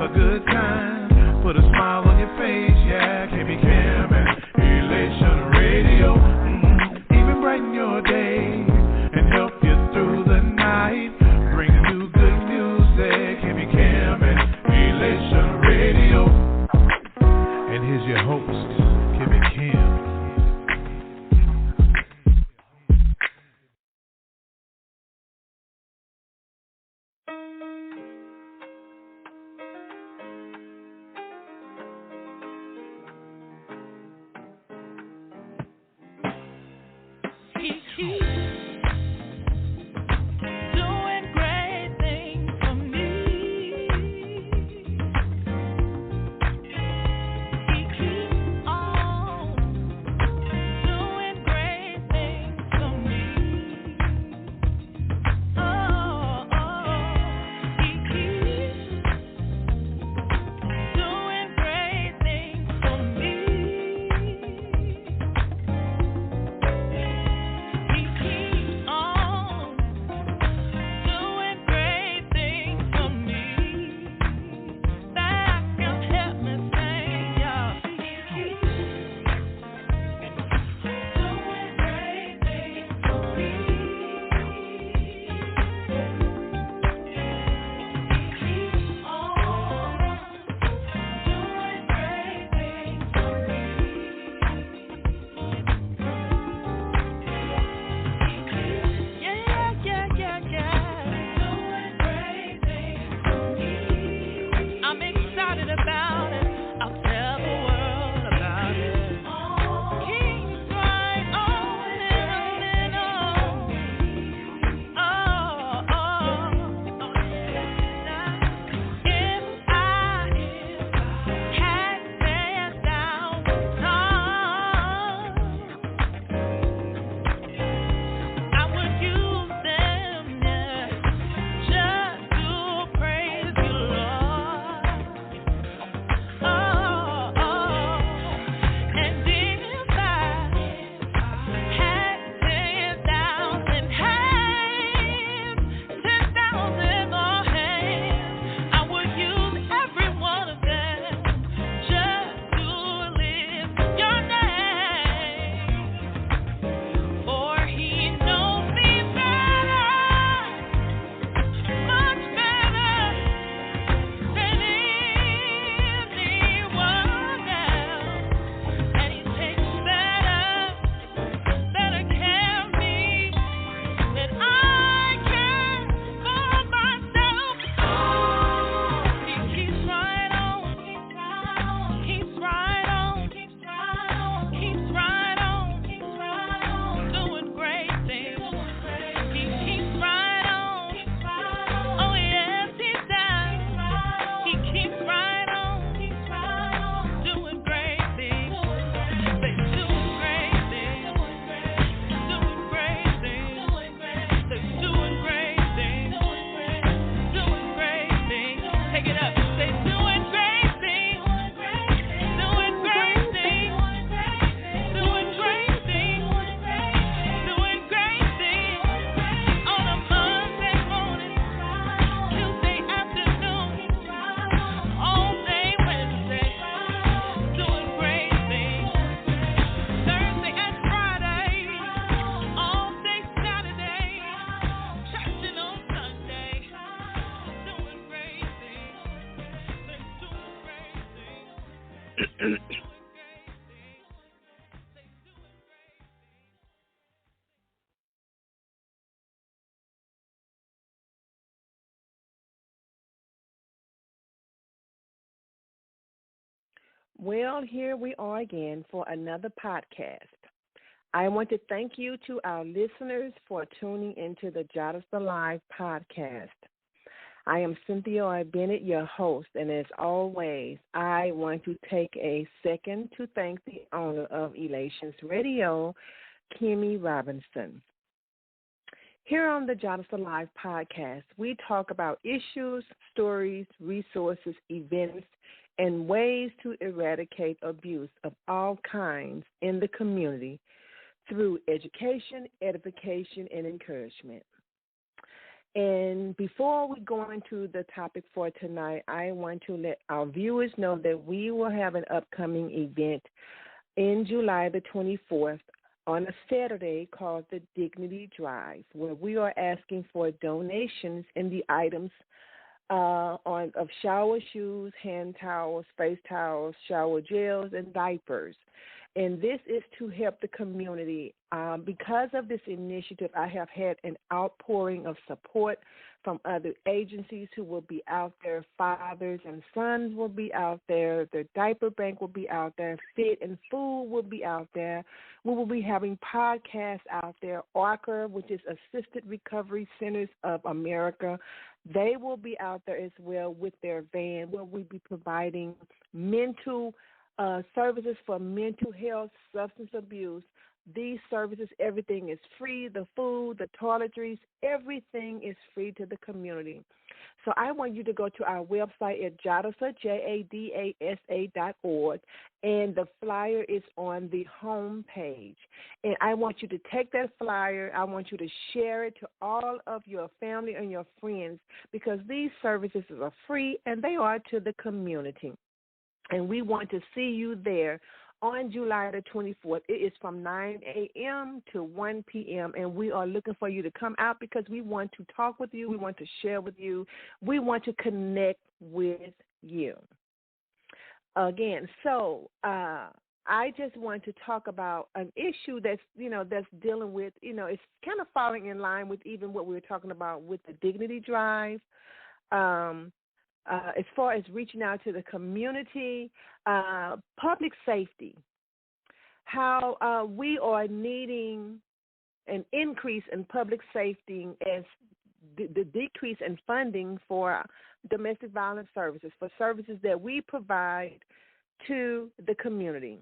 a good time. Put a smile on your face, yeah. Kimmy Kim and Elation Radio. Even brighten your day and help you through the night. Bringing you good music. Kimmy Kim and Elation Radio. And here's your host, Kimmy Kim. Well, here we are again for another podcast. I want to thank you to our listeners for tuning into the Jadasa Live podcast. I am Cynthia Bennett, your host, and as always, I want to take a second to thank the owner of Elations Radio, Kimmy Robinson. Here on the Jadasa Live podcast, we talk about issues, stories, resources, events, and ways to eradicate abuse of all kinds in the community through education, edification, and encouragement. And before we go into the topic for tonight, I want to let our viewers know that we will have an upcoming event in July the 24th on a Saturday called the Dignity Drive, where we are asking for donations in the items of shower shoes, hand towels, face towels, shower gels, and diapers. And this is to help the community. Because of this initiative, I have had an outpouring of support from other agencies who will be out there. Fathers and sons will be out there. The diaper bank will be out there. Fit and Food will be out there. We will be having podcasts out there. ARCA, which is Assisted Recovery Centers of America, they will be out there as well with their van, where we'll be providing mental services for mental health, substance abuse. These services, everything is free. The food, the toiletries, everything is free to the community. So I want you to go to our website at Jadasa, JADASA.org, and the flyer is on the home page. And I want you to take that flyer. I want you to share it to all of your family and your friends, because these services are free and they are to the community. And we want to see you there on July the 24th. It is from 9 a.m. to 1 p.m., and we are looking for you to come out because we want to talk with you. We want to share with you. We want to connect with you. Again, so I just want to talk about an issue that's dealing with, it's kind of falling in line with even what we were talking about with the Dignity Drive. As far as reaching out to the community, public safety, how we are needing an increase in public safety as the decrease in funding for domestic violence services, for services that we provide to the community.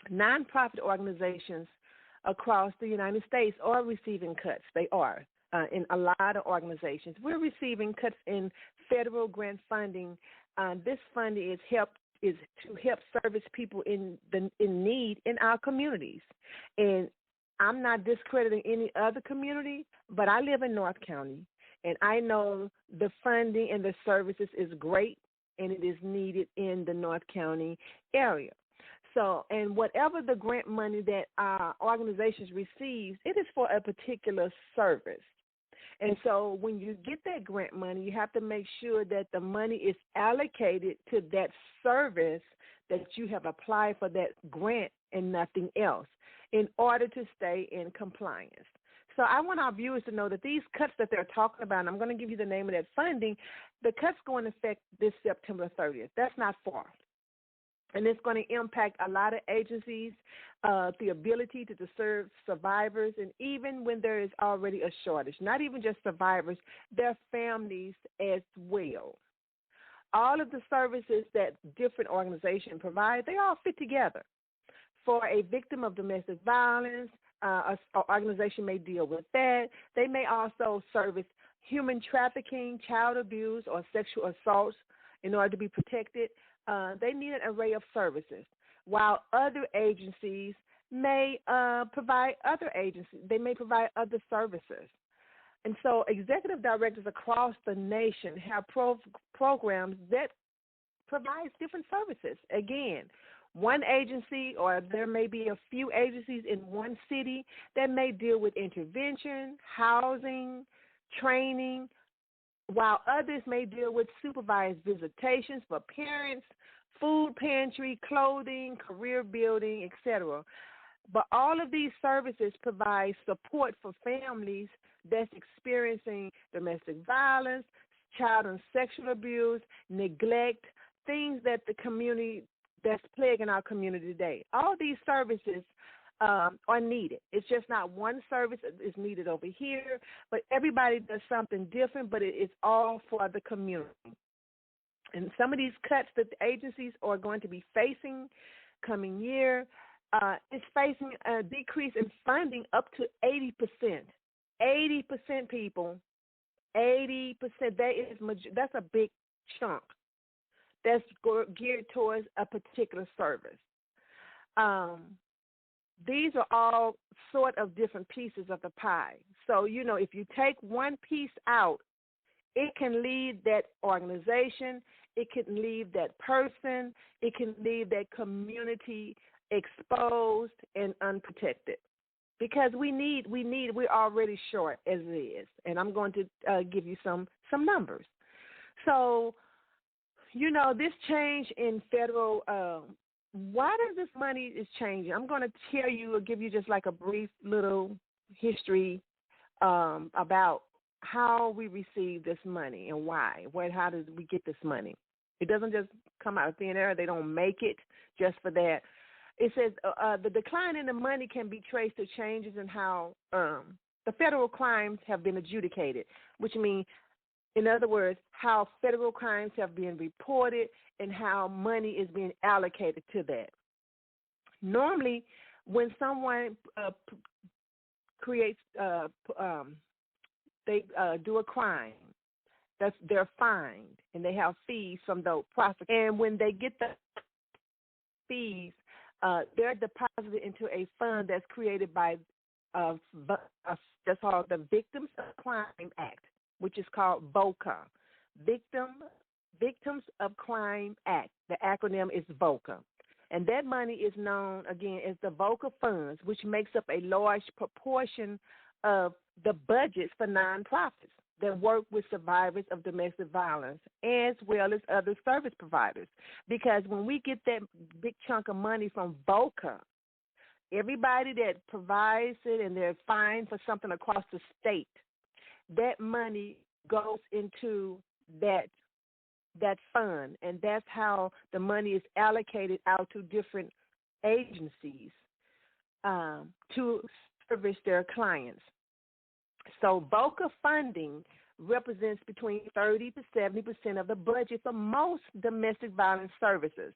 Nonprofit organizations across the United States are receiving cuts. They are. In a lot of organizations, we're receiving cuts in federal grant funding. This funding is to help service people in need in our communities. And I'm not discrediting any other community, but I live in North County, and I know the funding and the services is great, and it is needed in the North County area. So, and whatever the grant money that our organizations receive, it is for a particular service. And so when you get that grant money, you have to make sure that the money is allocated to that service that you have applied for that grant and nothing else in order to stay in compliance. So I want our viewers to know that these cuts that they're talking about, and I'm going to give you the name of that funding, the cuts go into effect this September 30th. That's not far. And it's going to impact a lot of agencies, the ability to serve survivors, and even when there is already a shortage, not even just survivors, their families as well. All of the services that different organizations provide, they all fit together. For a victim of domestic violence, an organization may deal with that. They may also service human trafficking, child abuse, or sexual assaults in order to be protected. They need an array of services, while other agencies may provide they may provide other services. And so executive directors across the nation have programs that provide different services. Again, one agency, or there may be a few agencies in one city that may deal with intervention, housing, training, while others may deal with supervised visitations for parents, food pantry, clothing, career building, etc. But all of these services provide support for families that's experiencing domestic violence, child and sexual abuse, neglect, things that the community that's plaguing our community today. All these services are needed. It's just not one service is needed over here, but everybody does something different, but it's all for the community. And some of these cuts that the agencies are going to be facing coming year is facing a decrease in funding up to 80%. 80%, people, 80%. That's a big chunk that's geared towards a particular service. these are all sort of different pieces of the pie. So, if you take one piece out, it can leave that organization, it can leave that person, it can leave that community exposed and unprotected. Because we're already short as it is. And I'm going to give you some numbers. So, this change in federal, why does this money is changing? I'm going to tell you or give you just like a brief little history about how we receive this money and why. How did we get this money? It doesn't just come out of thin air. They don't make it just for that. It says the decline in the money can be traced to changes in how the federal crimes have been adjudicated, which means, in other words, how federal crimes have been reported and how money is being allocated to that. Normally, when someone creates, they do a crime, they're fined and they have fees from the prosecutors. And when they get the fees, they're deposited into a fund that's created by that's called the Victims of Crime Act, which is called VOCA, Victims of Crime Act. The acronym is VOCA. And that money is known, again, as the VOCA funds, which makes up a large proportion of the budgets for nonprofits that work with survivors of domestic violence, as well as other service providers. Because when we get that big chunk of money from VOCA, everybody that provides it and they're fined for something across the state, that money goes into that fund, and that's how the money is allocated out to different agencies to service their clients. So VOCA funding represents between 30 to 70% of the budget for most domestic violence services,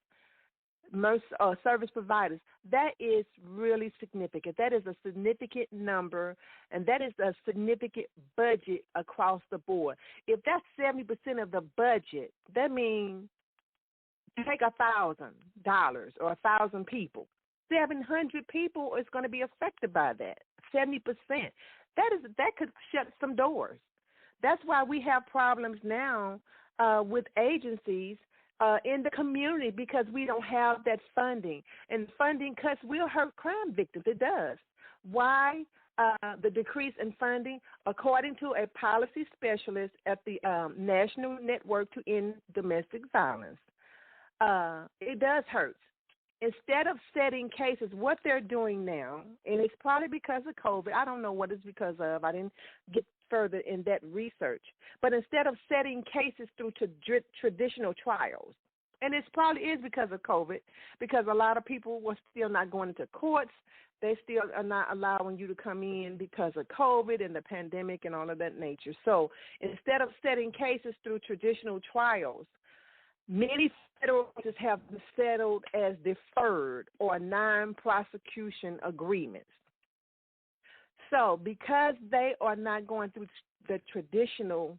most service providers. That is really significant. That is a significant number, and that is a significant budget across the board. If that's 70% of the budget, that means take $1,000 or 1,000 people. 700 people is going to be affected by that. 70%. That could shut some doors. That's why we have problems now with agencies in the community, because we don't have that funding. And funding cuts will hurt crime victims. It does. Why the decrease in funding? According to a policy specialist at the National Network to End Domestic Violence, it does hurt. Instead of setting cases, what they're doing now, and it's probably because of COVID, I don't know what it's because of, I didn't get further in that research, but instead of setting cases through to traditional trials, and it probably is because of COVID, because a lot of people were still not going into courts, they still are not allowing you to come in because of COVID and the pandemic and all of that nature. So instead of setting cases through traditional trials, many federal cases have been settled as deferred or non-prosecution agreements. So because they are not going through the traditional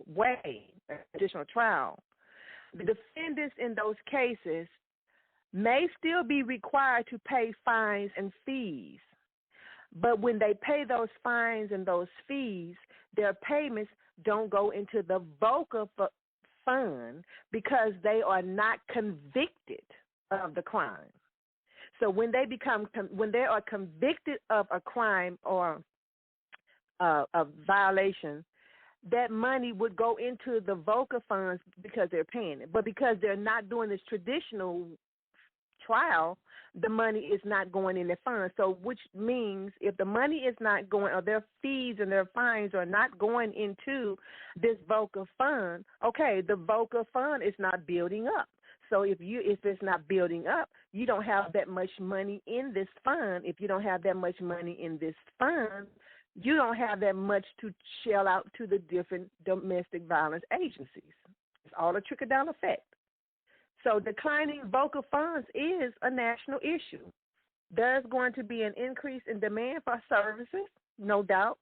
way, traditional trial, the defendants in those cases may still be required to pay fines and fees. But when they pay those fines and those fees, their payments don't go into the VOCA fund because they are not convicted of the crime. So when they are convicted of a crime or a violation, that money would go into the VOCA funds because they're paying it. But because they're not doing this traditional trial, the money is not going in the fund. So which means if the money is not going, or their fees and their fines are not going into this VOCA fund, okay, the VOCA fund is not building up. So if it's not building up, you don't have that much money in this fund. If you don't have that much money in this fund, you don't have that much to shell out to the different domestic violence agencies. It's all a trickle-down effect. So declining VOCA funds is a national issue. There's going to be an increase in demand for services, no doubt.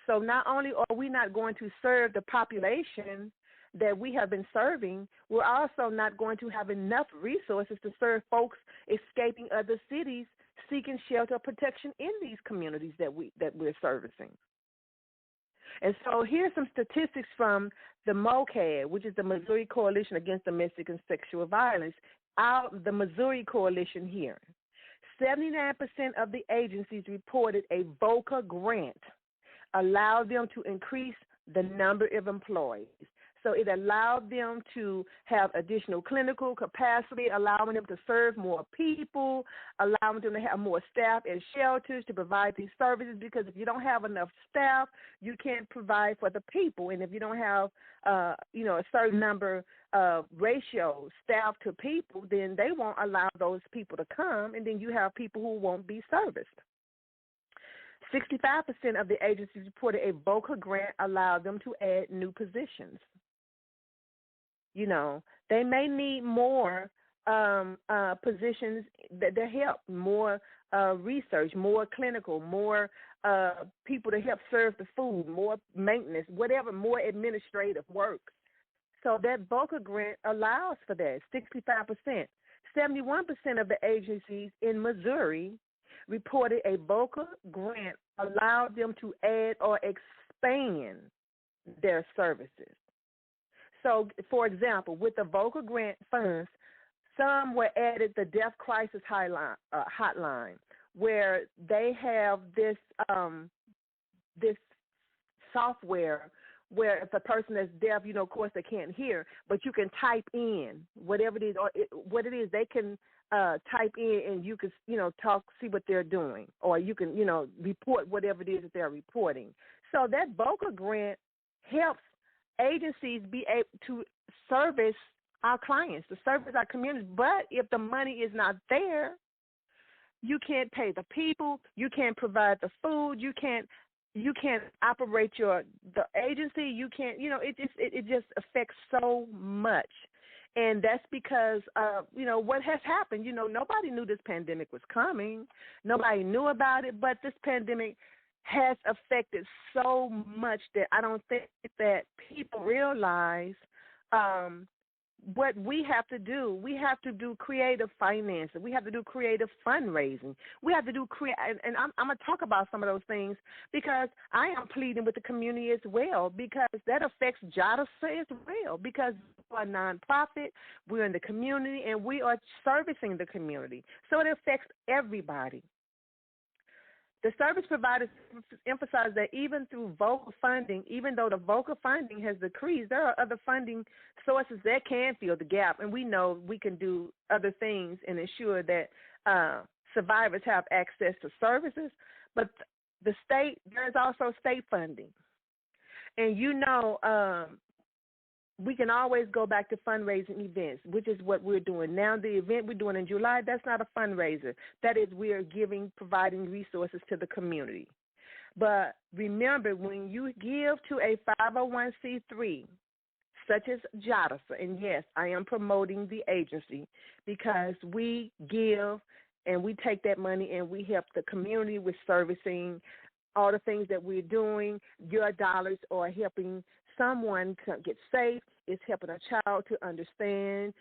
So not only are we not going to serve the population that we have been serving, we're also not going to have enough resources to serve folks escaping other cities seeking shelter or protection in these communities that we're servicing. And so here's some statistics from the MOCAD, which is the Missouri Coalition Against Domestic and Sexual Violence, the Missouri Coalition here. 79% of the agencies reported a VOCA grant allowed them to increase the number of employees. So it allowed them to have additional clinical capacity, allowing them to serve more people, allowing them to have more staff in shelters to provide these services, because if you don't have enough staff, you can't provide for the people. And if you don't have, a certain number of ratio staff to people, then they won't allow those people to come, and then you have people who won't be serviced. 65% of the agencies reported a VOCA grant allowed them to add new positions. You know, they may need more positions that help, more research, more clinical, more people to help serve the food, more maintenance, whatever, more administrative work. So that VOCA grant allows for that, 65%. 71% of the agencies in Missouri reported a VOCA grant allowed them to add or expand their services. So, for example, with the VOCA grant funds, some were added the Deaf Crisis Hotline, where they have this this software where if a person is deaf, of course they can't hear, but you can type in whatever it is, or what it is, they can type in, and you can, talk, see what they're doing, or you can, report whatever it is that they're reporting. So that VOCA grant helps agencies be able to service our clients, to service our communities. But if the money is not there, you can't pay the people, you can't provide the food, you can't operate the agency, you can't, it just affects so much. And that's because, what has happened, nobody knew this pandemic was coming. Nobody knew about it, but this pandemic has affected so much that I don't think that people realize what we have to do. We have to do creative financing. We have to do creative fundraising. We have to do and I'm going to talk about some of those things because I am pleading with the community as well, because that affects Jadasa as well, because we're a nonprofit, we're in the community, and we are servicing the community. So it affects everybody. The service providers emphasize that even through VOCA funding, even though the VOCA funding has decreased, there are other funding sources that can fill the gap, and we know we can do other things and ensure that survivors have access to services. But the state, there's also state funding. And we can always go back to fundraising events, which is what we're doing now. The event we're doing in July, that's not a fundraiser. That is, we are providing resources to the community. But remember, when you give to a 501c3, such as Jadasa, and yes, I am promoting the agency because we give and we take that money and we help the community with servicing all the things that we're doing. Your dollars are helping someone to get safe. It's helping a child to understand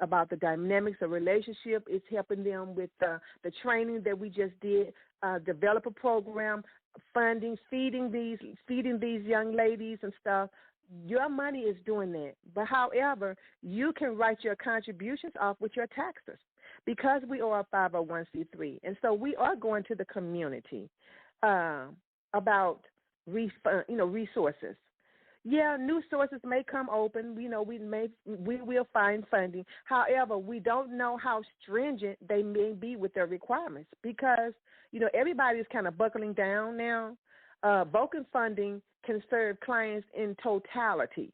about the dynamics of relationship. It's helping them with the training that we just did, develop a program, funding, feeding these young ladies and stuff. Your money is doing that. But however, you can write your contributions off with your taxes because we are a 501c3. And so we are going to the community about resources. Yeah, new sources may come open. We will find funding. However, we don't know how stringent they may be with their requirements because, everybody is kind of buckling down now. VOCA funding can serve clients in totality,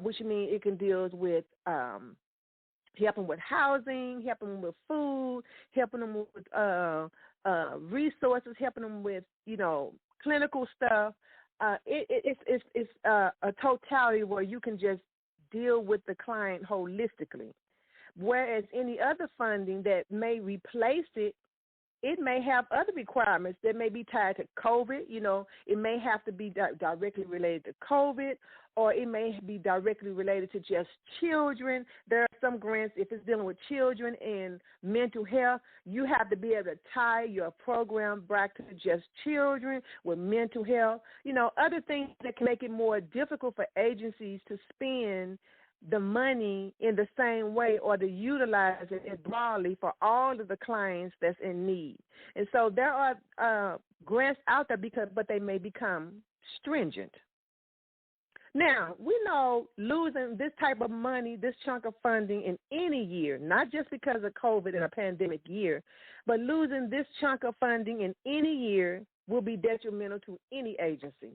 which means it can deal with helping with housing, helping them with food, helping them with resources, helping them with, clinical stuff. It's a totality where you can just deal with the client holistically, whereas any other funding that may replace it it may have other requirements that may be tied to COVID. It may have to be directly related to COVID, or it may be directly related to just children. There are some grants, if it's dealing with children and mental health, you have to be able to tie your program back to just children with mental health. Other things that can make it more difficult for agencies to spend the money in the same way or to utilize it broadly for all of the clients that's in need. And so there are grants out there but they may become stringent. Now, we know losing this type of money, this chunk of funding in any year, not just because of COVID and a pandemic year, but losing this chunk of funding in any year will be detrimental to any agency.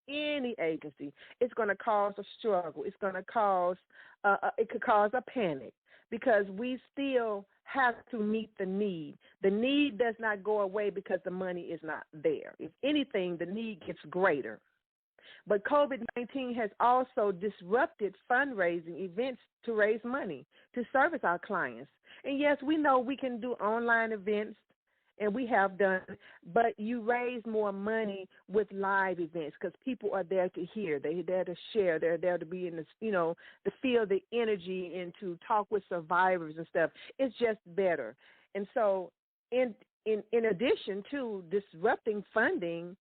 Any agency. It's going to cause a struggle. It's going to cause, it could cause a panic because we still have to meet the need. The need does not go away because the money is not there. If anything, the need gets greater. But COVID-19 has also disrupted fundraising events to raise money, to service our clients. And yes, we know we can do online events, and we have done, but you raise more money with live events because people are there to hear. They're there to share. They're there to be in the, to feel the energy and to talk with survivors and stuff. It's just better. And so in addition to disrupting funding,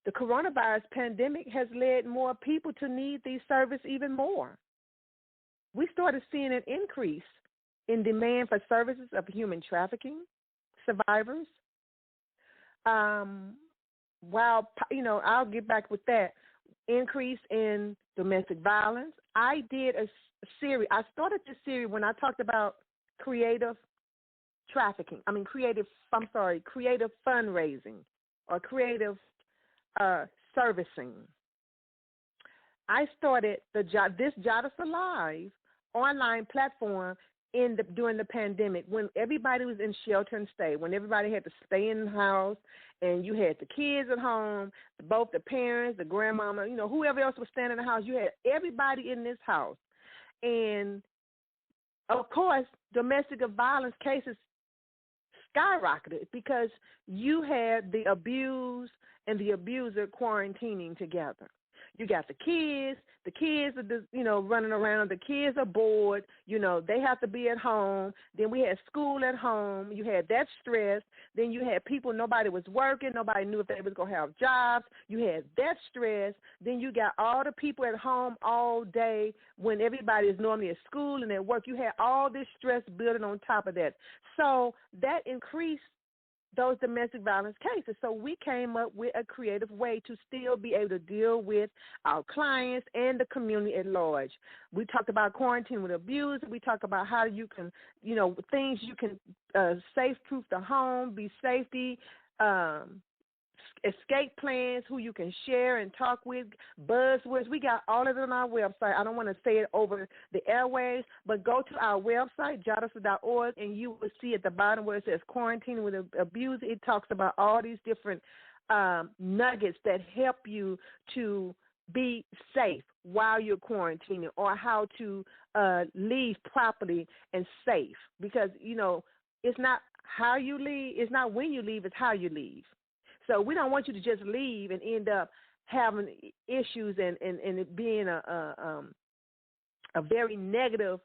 the coronavirus pandemic has led more people to need these services even more. We started seeing an increase in demand for services of human trafficking survivors. While, I'll get back with that. Increase in domestic violence. I did a series. I started this series when I talked about creative fundraising or creative servicing. I started this Jadasa Live online platform during the pandemic when everybody was in shelter and stay, when everybody had to stay in the house and you had the kids at home, both the parents, the grandmama, whoever else was staying in the house, you had everybody in this house. And, of course, domestic violence cases skyrocketed because you had the abused and the abuser quarantining together. You got the kids are, running around. The kids are bored. They have to be at home. Then we had school at home. You had that stress. Then you had people, nobody was working. Nobody knew if they was going to have jobs. You had that stress. Then you got all the people at home all day when everybody is normally at school and at work. You had all this stress building on top of that. So that increased those domestic violence cases. So we came up with a creative way to still be able to deal with our clients and the community at large. We talked about quarantine with abuse. We talked about how you can, things you can safe-proof the home, be safety, escape plans, who you can share and talk with, buzzwords. We got all of it on our website. I don't want to say it over the airwaves, but go to our website, jadasa.org, and you will see at the bottom where it says quarantine with abuse. It talks about all these different nuggets that help you to be safe while you're quarantining, or how to leave properly and safe, because, it's not how you leave, it's not when you leave, it's how you leave. So we don't want you to just leave and end up having issues and it being a very negative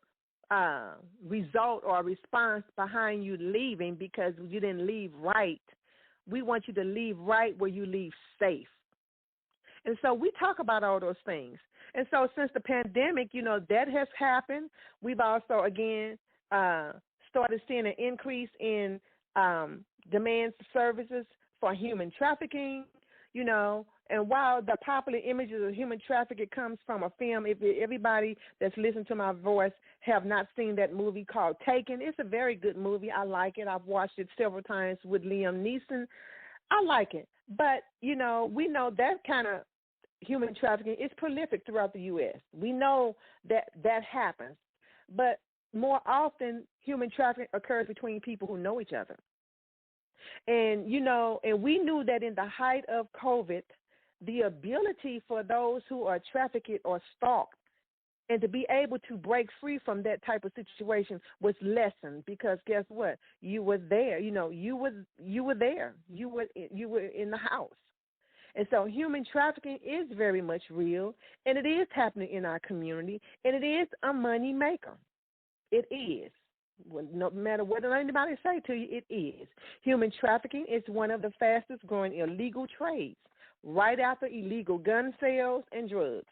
result or response behind you leaving because you didn't leave right. We want you to leave right where you leave safe. And so we talk about all those things. And so since the pandemic, that has happened. We've also, again, started seeing an increase in demand for services for human trafficking, and while the popular images of human trafficking comes from a film, if everybody that's listened to my voice have not seen that movie called Taken, it's a very good movie. I like it. I've watched it several times with Liam Neeson. I like it. But, we know that kind of human trafficking is prolific throughout the U.S. We know that happens. But more often, human trafficking occurs between people who know each other. And, and we knew that in the height of COVID, the ability for those who are trafficked or stalked And to be able to break free from that type of situation was lessened because guess what? You were there. You were there. You were in the house. And so human trafficking is very much real, and it is happening in our community, and it is a money maker. It is. Well, no matter what anybody say to you, it is. Human trafficking is one of the fastest growing illegal trades, right after illegal gun sales and drugs.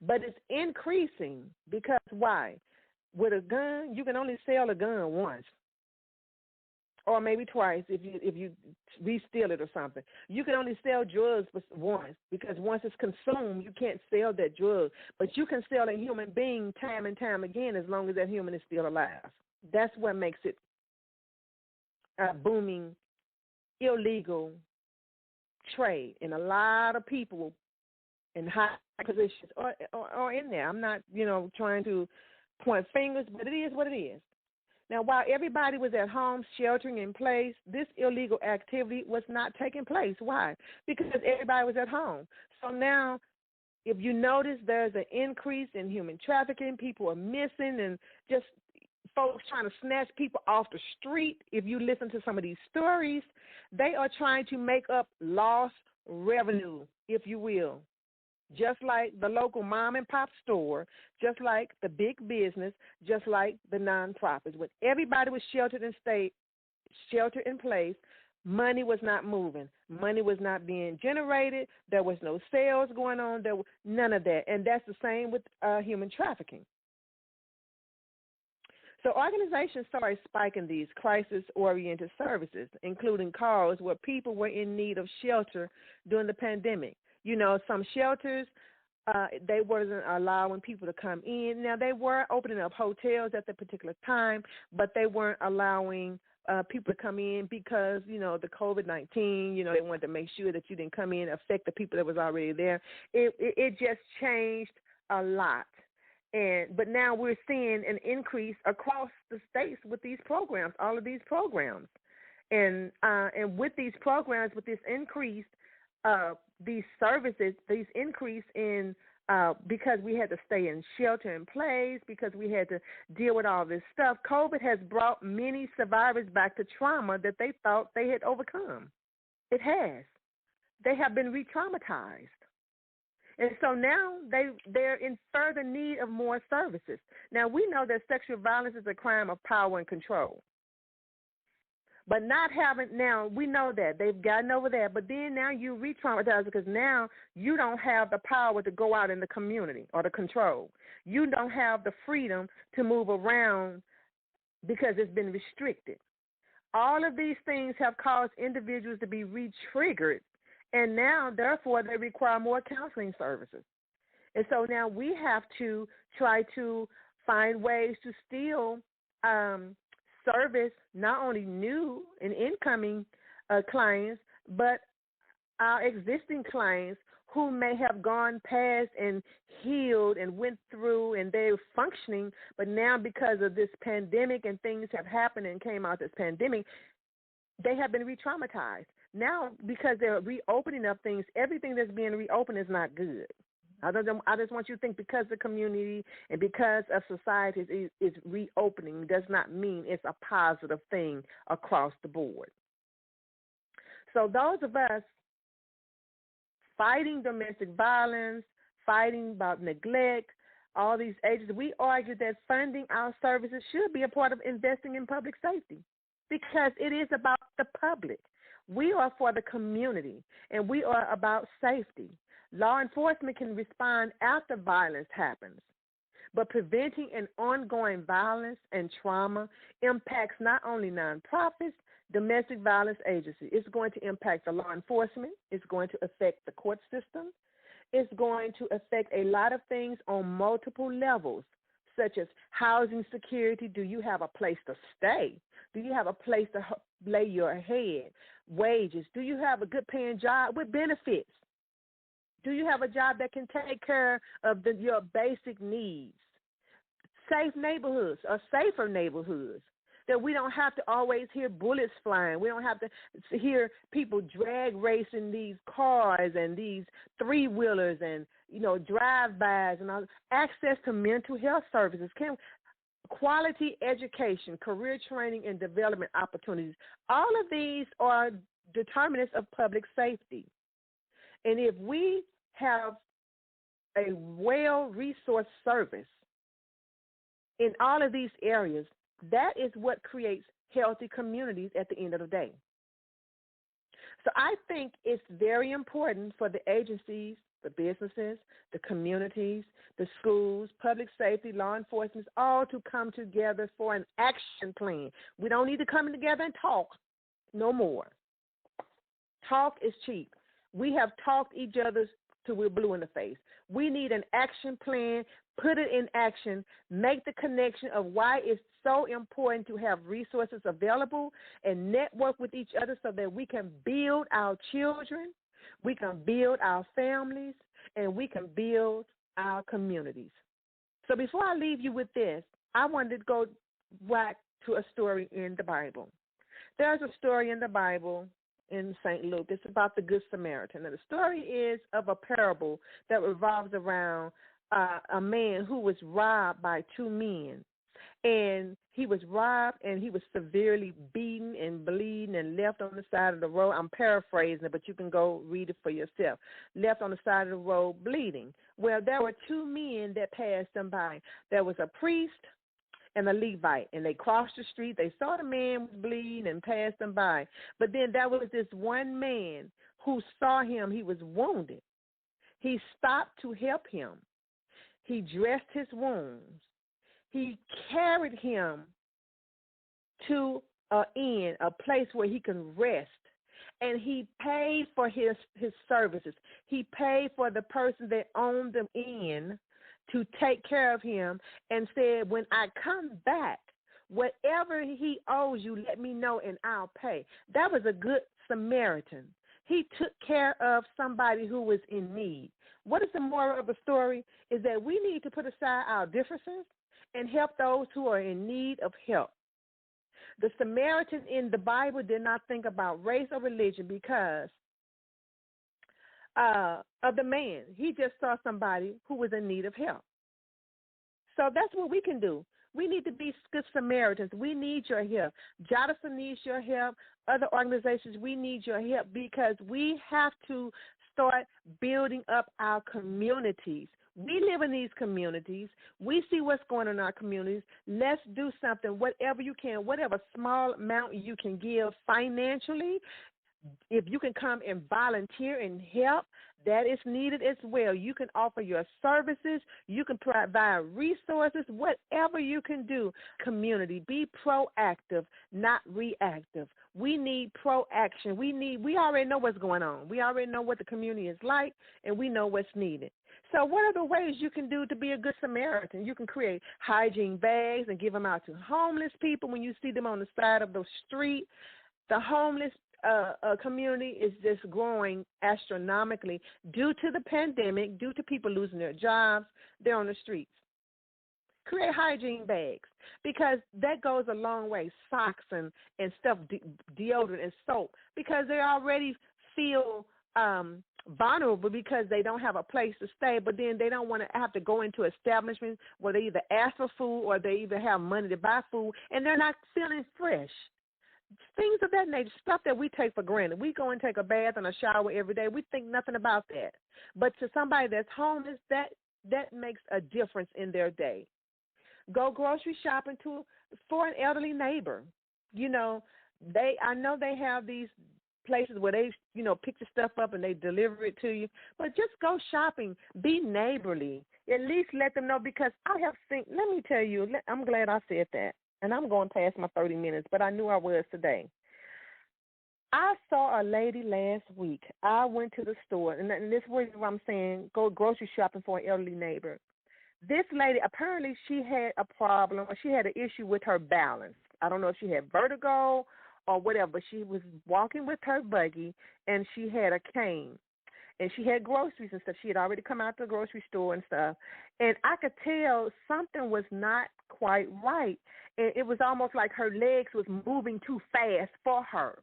But it's increasing because why? With a gun, you can only sell a gun once, or maybe twice if you re-steal it or something. You can only sell drugs once because once it's consumed, you can't sell that drug. But you can sell a human being time and time again as long as that human is still alive. That's what makes it a booming, illegal trade. And a lot of people in high positions are in there. I'm not, trying to point fingers, but it is what it is. Now, while everybody was at home sheltering in place, this illegal activity was not taking place. Why? Because everybody was at home. So now, if you notice, there's an increase in human trafficking. People are missing and just folks trying to snatch people off the street. If you listen to some of these stories, they are trying to make up lost revenue, if you will. Just like the local mom and pop store, just like the big business, just like the nonprofits. When everybody was sheltered in place, money was not moving. Money was not being generated. There was no sales going on. There was none of that. And that's the same with human trafficking. So organizations started spiking these crisis-oriented services, including calls where people were in need of shelter during the pandemic. Some shelters, they wasn't allowing people to come in. Now, they were opening up hotels at the particular time, but they weren't allowing people to come in because, the COVID-19, they wanted to make sure that you didn't come in and affect the people that was already there. It just changed a lot. But now we're seeing an increase across the states with these programs, all of these programs. And with these programs, with this increase, these services, these increase in because we had to stay in shelter in place, because we had to deal with all this stuff. COVID has brought many survivors back to trauma that they thought they had overcome. It has. They have been re-traumatized. And so now they're in further need of more services. Now, we know that sexual violence is a crime of power and control. But now we know that. They've gotten over that. But then now you re-traumatize because now you don't have the power to go out in the community or to control. You don't have the freedom to move around because it's been restricted. All of these things have caused individuals to be re-triggered, and now, therefore, they require more counseling services. And so now we have to try to find ways to still service not only new and incoming clients, but our existing clients who may have gone past and healed and went through and they're functioning, but now because of this pandemic and things have happened and came out this pandemic, they have been re-traumatized. Now, because they're reopening up things, everything that's being reopened is not good. I just want you to think because the community and because of society is reopening does not mean it's a positive thing across the board. So those of us fighting domestic violence, fighting about neglect, all these agencies, we argue that funding our services should be a part of investing in public safety because it is about the public. We are for the community, and we are about safety. Law enforcement can respond after violence happens, but preventing an ongoing violence and trauma impacts not only nonprofits, domestic violence agencies. It's going to impact the law enforcement. It's going to affect the court system. It's going to affect a lot of things on multiple levels, such as housing security. Do you have a place to stay? Do you have a place to lay your head? Wages. Do you have a good paying job with benefits? Do you have a job that can take care of your basic needs? Safe neighborhoods or safer neighborhoods. that we don't have to always hear bullets flying. We don't have to hear people drag racing these cars and these three-wheelers and, drive-bys and all. Access to mental health services, quality education, career training and development opportunities. All of these are determinants of public safety. And if we have a well-resourced service in all of these areas, that is what creates healthy communities at the end of the day. So I think it's very important for the agencies, the businesses, the communities, the schools, public safety, law enforcement, all to come together for an action plan. We don't need to come together and talk no more. Talk is cheap. We have talked each other till we're blue in the face. We need an action plan, put it in action, make the connection of why it's so important to have resources available and network with each other so that we can build our children, we can build our families, and we can build our communities. So before I leave you with this, I wanted to go back to a story in the Bible. There's a story in the Bible in St. Luke. It's about the Good Samaritan. And the story is of a parable that revolves around a man who was robbed by two men. And he was robbed and he was severely beaten and bleeding and left on the side of the road. I'm paraphrasing it, but you can go read it for yourself. Left on the side of the road bleeding. Well, there were two men that passed them by. There was a priest and a Levite, and they crossed the street. They saw the man was bleeding and passed him by. But then there was this one man who saw him. He was wounded. He stopped to help him. He dressed his wounds. He carried him to an inn, a place where he can rest. And he paid for his services. He paid for the person that owned the inn to take care of him and said, when I come back, whatever he owes you, let me know and I'll pay. That was a good Samaritan. He took care of somebody who was in need. What is the moral of the story? Is that we need to put aside our differences and help those who are in need of help. The Samaritan in the Bible did not think about race or religion because of the man. He just saw somebody who was in need of help. So that's what we can do. We need to be good Samaritans. We need your help. Jadasa needs your help. Other organizations, we need your help because we have to start building up our communities. We live in these communities. We see what's going on in our communities. Let's do something, whatever you can, whatever small amount you can give financially. If you can come and volunteer and help, that is needed as well. You can offer your services. You can provide resources, whatever you can do. Community, be proactive, not reactive. We need proaction. We already know what's going on. We already know what the community is like, and we know what's needed. So what are the ways you can do to be a good Samaritan? You can create hygiene bags and give them out to homeless people when you see them on the side of the street. The homeless community is just growing astronomically due to the pandemic, due to people losing their jobs. They're on the streets. Create hygiene bags because that goes a long way. Socks and stuff, deodorant and soap, because they already feel vulnerable because they don't have a place to stay, but then they don't want to have to go into establishments where they either ask for food or they either have money to buy food, and they're not feeling fresh. Things of that nature, stuff that we take for granted. We go and take a bath and a shower every day. We think nothing about that. But to somebody that's homeless, that makes a difference in their day. Go grocery shopping for an elderly neighbor. I know they have these places where they, pick the stuff up and they deliver it to you. But just go shopping. Be neighborly. At least let them know, because I have seen, let me tell you, I'm glad I said that. And I'm going past my 30 minutes, but I knew I was today. I saw a lady last week. I went to the store, and this is what I'm saying, go grocery shopping for an elderly neighbor. This lady, apparently she had a problem, or she had an issue with her balance. I don't know if she had vertigo or whatever, but she was walking with her buggy, and she had a cane. And she had groceries and stuff. She had already come out to the grocery store and stuff. And I could tell something was not quite right. And it was almost like her legs was moving too fast for her.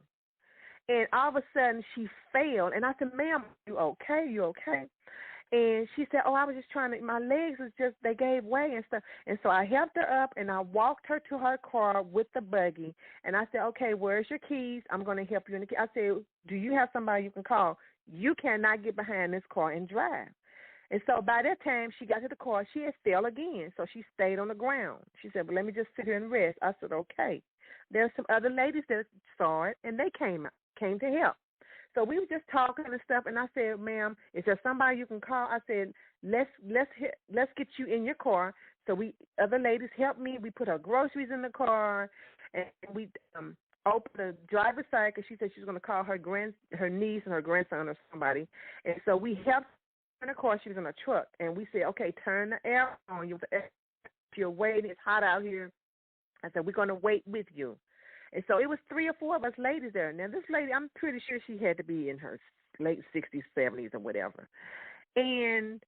And all of a sudden she fell. And I said, ma'am, you okay? You okay? And she said, oh, I was just trying to, my legs was just, they gave way and stuff. And so I helped her up and I walked her to her car with the buggy. And I said, okay, where's your keys? I'm going to help you in the key. I said, do you have somebody you can call? You cannot get behind this car and drive. And so by that time she got to the car, she had fell again. So she stayed on the ground. She said, well, let me just sit here and rest. I said, okay. There's some other ladies that saw it and they came to help. So we were just talking and stuff, and I said, ma'am, is there somebody you can call? I said, let's get you in your car. So other ladies helped me. We put her groceries in the car, and we opened the driver's side because she said she was going to call her niece and her grandson or somebody. And so we helped her in the car. She was in a truck, and we said, okay, turn the air on. You're waiting. It's hot out here. I said, we're going to wait with you. And so it was 3 or 4 of us ladies there. Now, this lady, I'm pretty sure she had to be in her late 60s, 70s, or whatever. And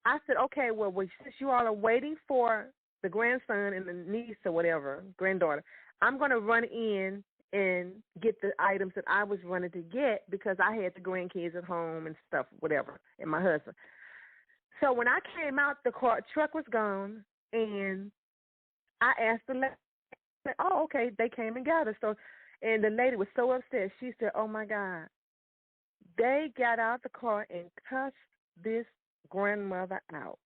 I said, okay, well, since you all are waiting for the grandson and the niece or whatever, granddaughter, I'm going to run in and get the items that I was running to get because I had the grandkids at home and stuff, whatever, and my husband. So when I came out, the truck was gone, and I asked the lady, oh, okay, they came and got us. So, and the lady was so upset. She said, oh, my God, they got out the car and cussed this grandmother out,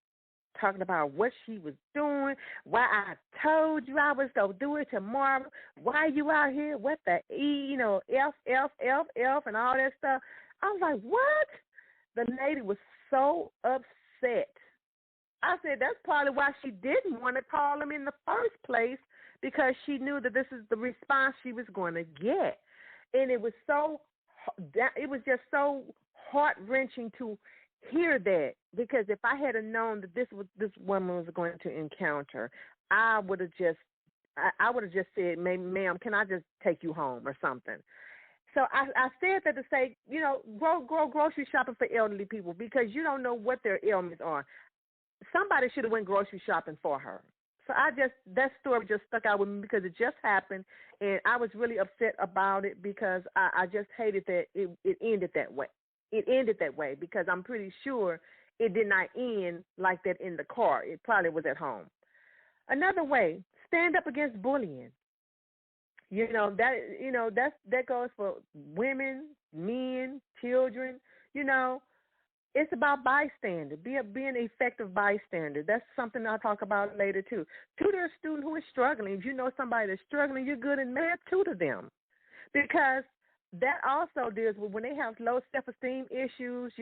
talking about what she was doing, why I told you I was going to do it tomorrow, why you out here, what the F, and all that stuff. I was like, what? The lady was so upset. I said, that's probably why she didn't want to call him in the first place, because she knew that this is the response she was going to get. And it was just so heart-wrenching to hear that, because if I had known that this woman was going to encounter, I would have just said, ma'am, can I just take you home or something? So I said that to say, go grocery shopping for elderly people, because you don't know what their ailments are. Somebody should have went grocery shopping for her. So that story just stuck out with me because it just happened, and I was really upset about it because I just hated that it ended that way. It ended that way because I'm pretty sure it did not end like that in the car. It probably was at home. Another way, stand up against bullying. That goes for women, men, children. It's about bystander. Be an effective bystander. That's something I'll talk about later, too. Tutor a student who is struggling. If you know somebody that's struggling, you're good in math, tutor them. Because that also deals with when they have low self-esteem issues,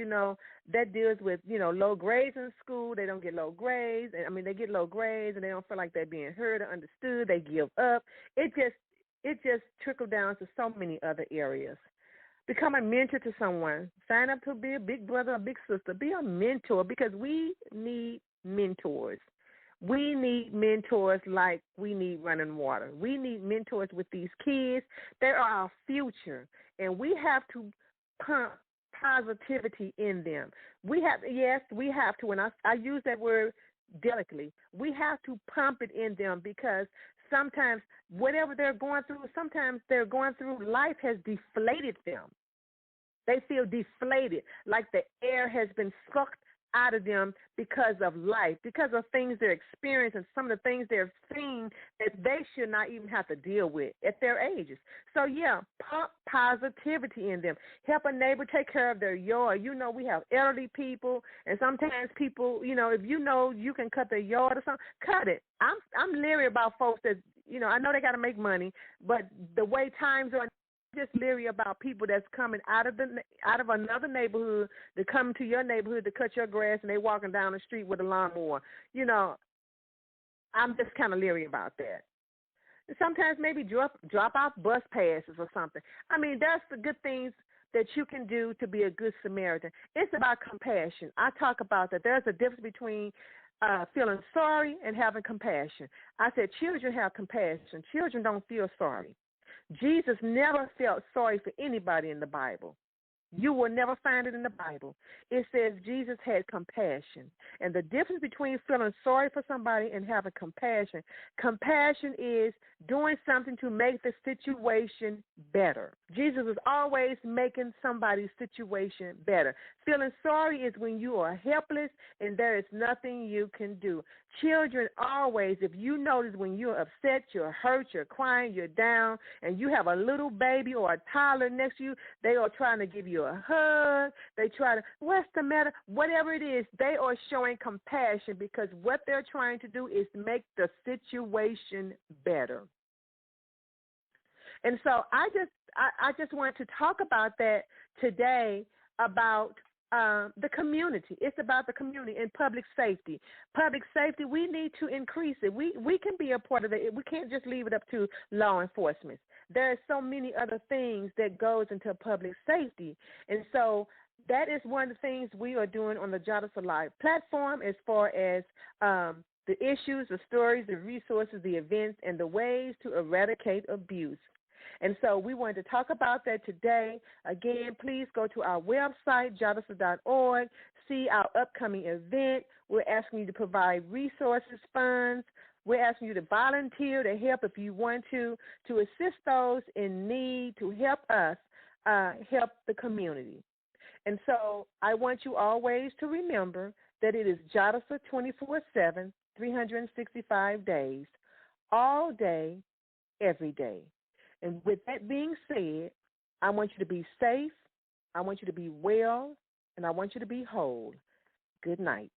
that deals with, low grades in school. They don't get low grades. They get low grades, and they don't feel like they're being heard or understood. They give up. It just trickled down to so many other areas. Become a mentor to someone. Sign up to be a big brother or big sister. Be a mentor, because we need mentors. We need mentors like we need running water. We need mentors with these kids. They are our future, and we have to pump positivity in them. We have to, and I use that word delicately. We have to pump it in them, because sometimes whatever they're going through, life has deflated them. They feel deflated, like the air has been sucked out of them because of life, because of things they're experiencing, some of the things they're seeing that they should not even have to deal with at their ages. So, pump positivity in them. Help a neighbor take care of their yard. We have elderly people, and sometimes people, if you can cut their yard or something, cut it. I'm leery about folks that, I know they got to make money, but the way times are, just leery about people that's coming out of another neighborhood to come to your neighborhood to cut your grass, and they walking down the street with a lawnmower. I'm just kind of leery about that. And sometimes maybe drop off bus passes or something. That's the good things that you can do to be a good Samaritan. It's about compassion. I talk about that. There's a difference between feeling sorry and having compassion. I said children have compassion. Children don't feel sorry. Jesus never felt sorry for anybody in the Bible. You will never find it in the Bible. It says Jesus had compassion. And the difference between feeling sorry for somebody and having compassion, compassion is doing something to make the situation better. Jesus was always making somebody's situation better. Feeling sorry is when you are helpless and there is nothing you can do. Children always, if you notice when you're upset, you're hurt, you're crying, you're down, and you have a little baby or a toddler next to you, they are trying to give you a hug. They try to, what's the matter? Whatever it is, they are showing compassion because what they're trying to do is make the situation better. And so I just wanted to talk about that today, about the community. It's about the community and public safety. Public safety, we need to increase it. We can be a part of it. We can't just leave it up to law enforcement. There are so many other things that goes into public safety. And so that is one of the things we are doing on the Jadasa Live platform as far as the issues, the stories, the resources, the events, and the ways to eradicate abuse. And so we wanted to talk about that today. Again, please go to our website, jadasa.org, see our upcoming event. We're asking you to provide resources, funds. We're asking you to volunteer to help if you want to assist those in need, to help us help the community. And so I want you always to remember that it is Jadasa 24/7, 365 days, all day, every day. And with that being said, I want you to be safe, I want you to be well, and I want you to be whole. Good night.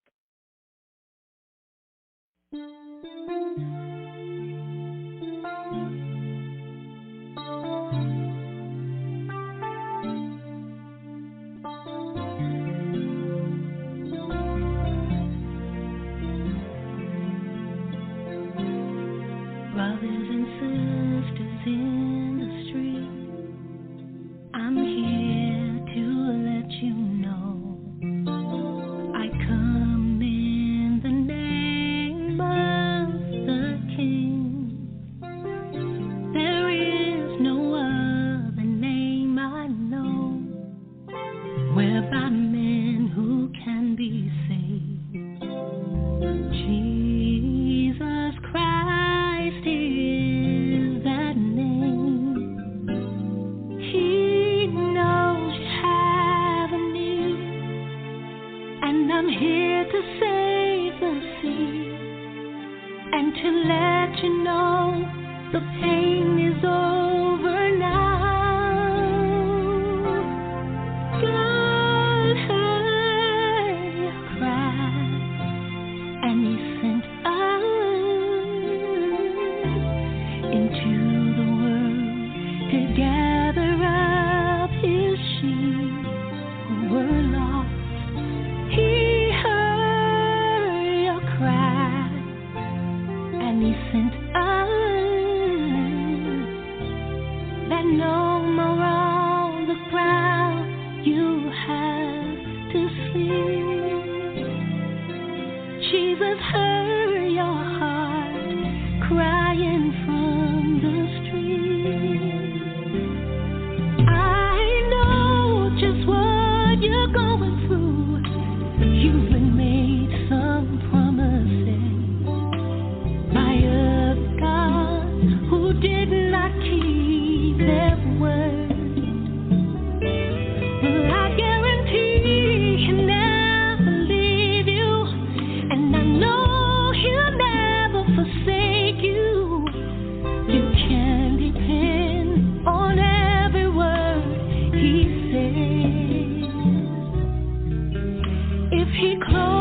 Brothers and sisters in the street, I'm here to let you know I come in the name of the King. There is no other name I know whereby men who can be saved. Jesus Christ is that name. He knows you have a need, and I'm here to save the sea and to let you know the pain is over now. God heard your cry, and He sent us into the world to gather up His sheep who were lost. He heard your cry, and He sent us, that no more on the ground you have to sleep. Jesus heard your heart crying from the street. I know just what you're going through. You've been made some promises by a God who did not keep their word. Well, I guarantee He'll never leave you, and I know He'll never forsake you. You can depend on every word He says. If He closes